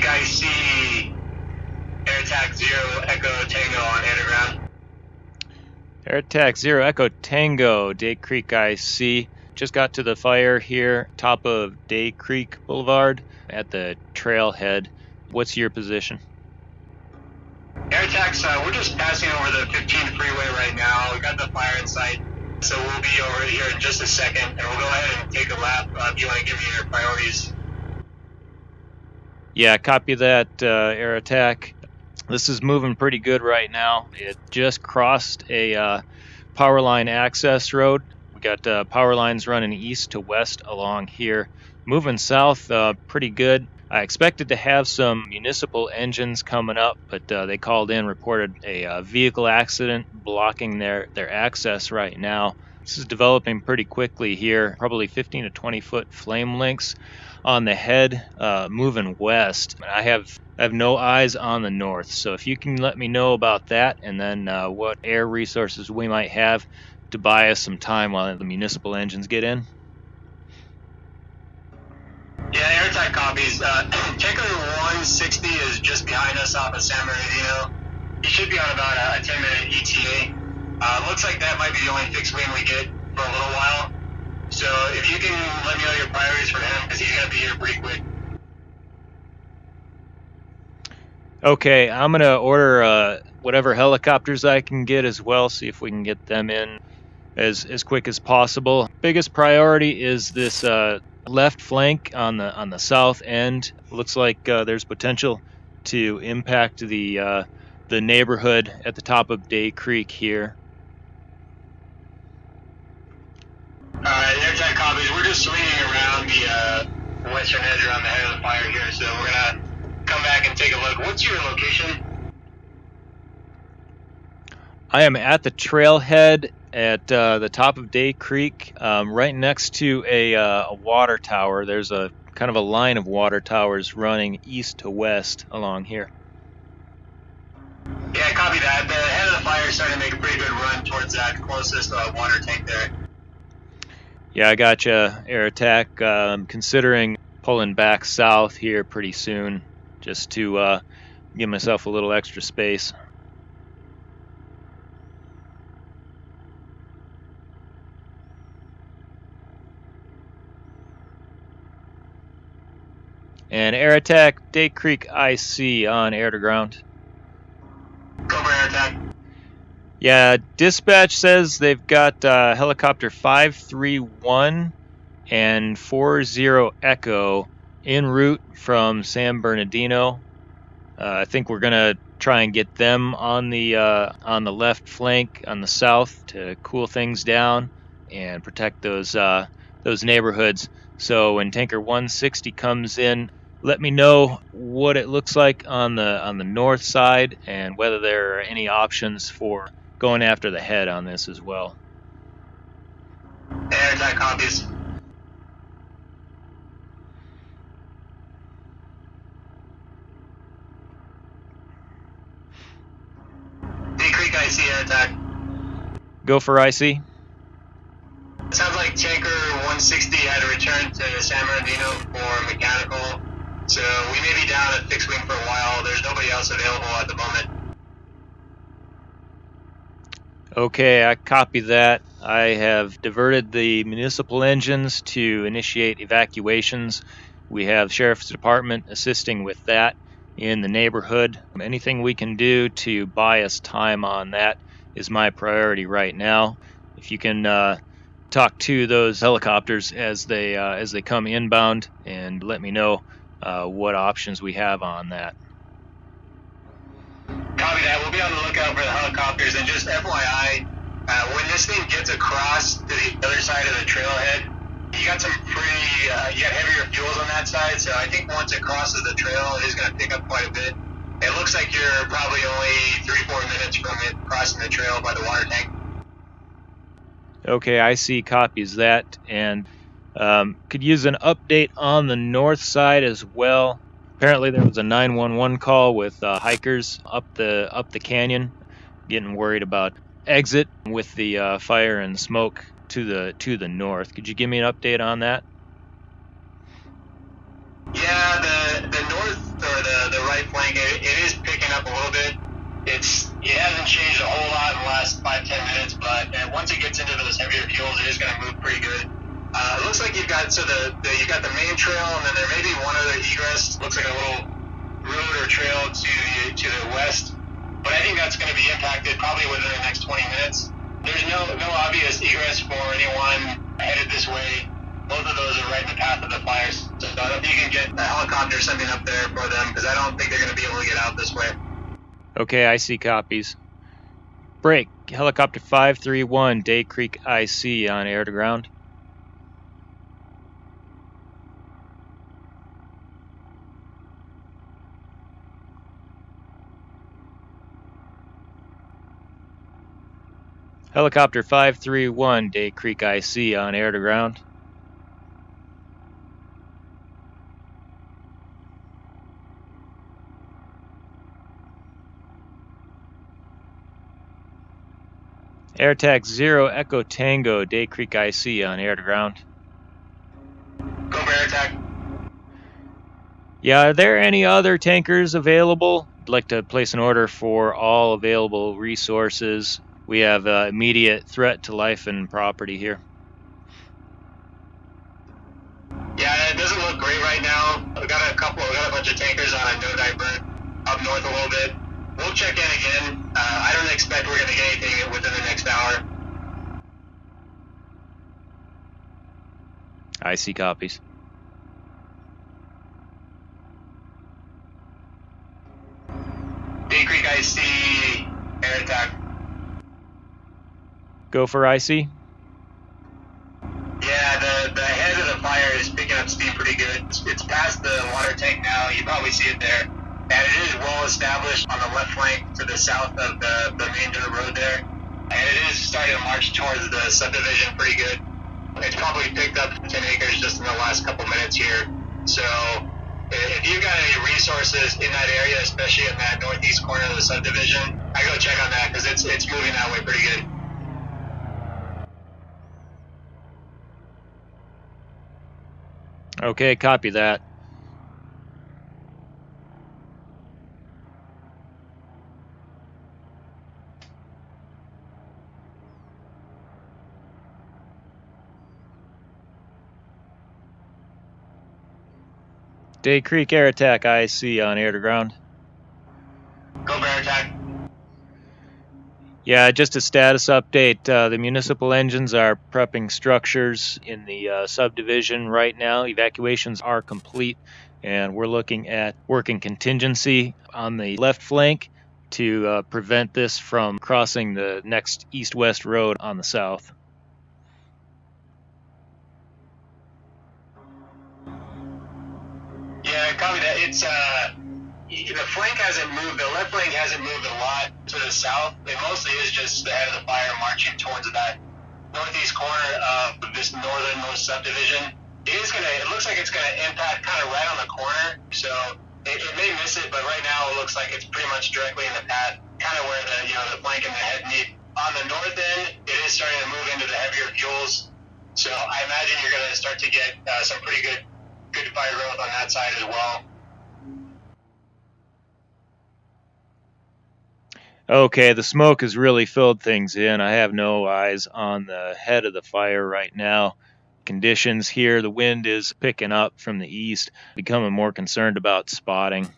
IC, Air Attack 0 Echo Tango on air to ground. Air Attack 0 Echo Tango, Day Creek IC. Just got to the fire here, top of Day Creek Boulevard at the trailhead. What's your position? Air Attacks, we're just passing over the 15 freeway right now. We got the fire in sight, so we'll be over here in just a second, and we'll go ahead and take a lap. If you want to give me your priorities. Yeah, copy that, Air Attack. This is moving pretty good right now. It just crossed a power line access road. We got power lines running east to west along here. Moving south pretty good. I expected to have some municipal engines coming up, but they called in, reported a vehicle accident blocking their access right now. This is developing pretty quickly here, probably 15 to 20 foot flame lengths on the head, moving west. I have no eyes on the north, so if you can let me know about that, and then what air resources we might have to buy us some time while the municipal engines get in. Yeah, Air Attack copies. Tanker 160 is just behind us off of San Bernardino. He should be on about a 10-minute ETA. Looks like that might be the only fixed wing we get for a little while. So if you can let me know your priorities for him, because he's going to be here pretty quick. Okay, I'm going to order whatever helicopters I can get as well, see if we can get them in as quick as possible. Biggest priority is this left flank on the south end. Looks like there's potential to impact the neighborhood at the top of Day Creek here. Air Attack copies. We're just swinging around the western edge around the head of the fire here, so we're going to come back and take a look. What's your location? I am at the trailhead at the top of Day Creek, right next to a water tower. There's a kind of a line of water towers running east to west along here. Yeah, copy that. The head of the fire is starting to make a pretty good run towards that closest water tank there. Yeah, I gotcha, Air Attack. I'm considering pulling back south here pretty soon, just to give myself a little extra space. And Air Attack, Day Creek IC on air to ground. Cobra Air Attack. Yeah, dispatch says they've got helicopter 531 and 40 Echo en route from San Bernardino. I think we're gonna try and get them on the left flank on the south to cool things down and protect those neighborhoods. So when Tanker 160 comes in, let me know what it looks like on the north side and whether there are any options for going after the head on this as well. Air Attack copies. Day Creek IC Air Attack. Go for IC. Sounds like Tanker 160 had to return to San Bernardino for mechanical, so we may be down at fixed wing for a while. There's nobody else available at the moment. Okay, I copy that. I have diverted the municipal engines to initiate evacuations. We have Sheriff's Department assisting with that in the neighborhood. Anything we can do to buy us time on that is my priority right now. If you can talk to those helicopters as they come inbound and let me know what options we have on that. Copy that. We'll be on the lookout for the helicopters. And just FYI, when this thing gets across to the other side of the trailhead, you got you got heavier fuels on that side. So I think once it crosses the trail, it is going to pick up quite a bit. It looks like you're probably only 3-4 minutes from it crossing the trail by the water tank. Okay, IC copies that, and could use an update on the north side as well. Apparently there was a 911 call with hikers up the canyon, getting worried about exit with the fire and smoke to the north. Could you give me an update on that? Yeah, the north or the right flank, it is picking up a little bit. It hasn't changed a whole lot in the last 5-10 minutes, but once it gets into those heavier fuels, it is going to move pretty good. It looks like you've got you've got the main trail, and then there may be one other egress. Looks like a little road or trail to the west, but I think that's going to be impacted probably within the next 20 minutes. There's no obvious egress for anyone headed this way. Both of those are right in the path of the fires. So I don't think you can get a helicopter something up there for them, because I don't think they're going to be able to get out this way. Okay, I see copies. Break. Helicopter 531, Day Creek IC on air to ground. Helicopter 531, Day Creek IC on air to ground. AirTac 0 Echo Tango, Day Creek IC on air to ground. Go for AirTac. Yeah, are there any other tankers available? I'd like to place an order for all available resources. We have immediate threat to life and property here. Yeah, it doesn't look great right now. We got a bunch of tankers on a no divert up north a little bit. We'll check in again. I don't expect we're going to get anything within the next hour. I see copies. Day Creek IC, air attack. Go for IC. Yeah, the head of the fire is picking up steam pretty good. It's past the water tank now. You probably see it there. And it is well established on the left flank to the south of the main dirt road there. And it is starting to march towards the subdivision pretty good. It's probably picked up 10 acres just in the last couple minutes here. So if you've got any resources in that area, especially in that northeast corner of the subdivision, I go check on that, because it's moving that way pretty good. Okay, copy that. Day Creek Air Attack IC on air to ground. Go for air attack. Yeah, just a status update. The municipal engines are prepping structures in the subdivision right now. Evacuations are complete, and we're looking at working contingency on the left flank to prevent this from crossing the next east-west road on the south. Yeah, copy that. It's the flank hasn't moved. The left flank hasn't moved a lot to the south. It mostly is just the head of the fire marching towards that northeast corner of this northernmost subdivision. It looks like it's gonna impact kind of right on the corner. So it may miss it, but right now it looks like it's pretty much directly in the path, kind of where the flank and the head meet. On the north end, it is starting to move into the heavier fuels. So I imagine you're gonna start to get some pretty good fire growth on that side as well. Okay, the smoke has really filled things in. I have no eyes on the head of the fire right now. Conditions here, the wind is picking up from the east, becoming more concerned about spotting.